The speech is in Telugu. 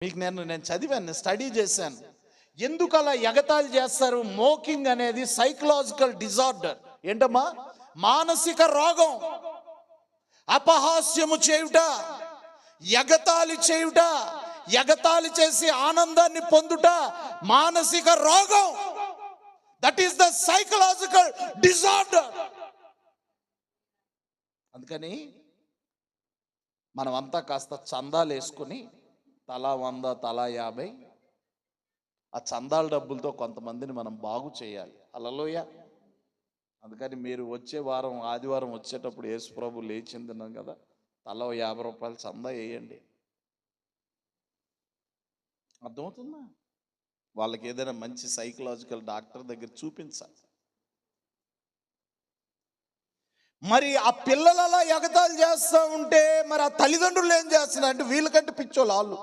మీకు నేను చదివాను, స్టడీ చేశాను. ఎందుకు అలా ఎగతాళి చేస్తారు? మోకింగ్ అనేది సైకలాజికల్ డిజార్డర్. ఏంటమ్మా? మానసిక రోగం. అపహాస్యము చేయుట, ఎగతాళి చేయుట, ఎగతాళి చేసి ఆనందాన్ని పొందుట మానసిక రోగం. That is the psychological disorder. అందుకని మనమంతా కాస్త చందాలు వేసుకుని తలా 100 తలా 50 ఆ చందాల డబ్బులతో కొంతమందిని మనం బాగు చేయాలి. హల్లెలూయా. అందుకని మీరు వచ్చే వారం ఆదివారం వచ్చేటప్పుడు యేసు ప్రభు లేచిందిన్నాం కదా, తలా 50 రూపాయలు చందా వేయండి. అర్థమవుతుందా? వాళ్ళకి ఏదైనా మంచి సైకలాజికల్ డాక్టర్ దగ్గర చూపించాలి. మరి ఆ పిల్లలు అలా ఎగతాళి చేస్తూ ఉంటే మరి ఆ తల్లిదండ్రులు ఏం చేస్తున్నారు అంటే వీళ్ళకంటే పిచ్చోళ్ళు వాళ్ళు.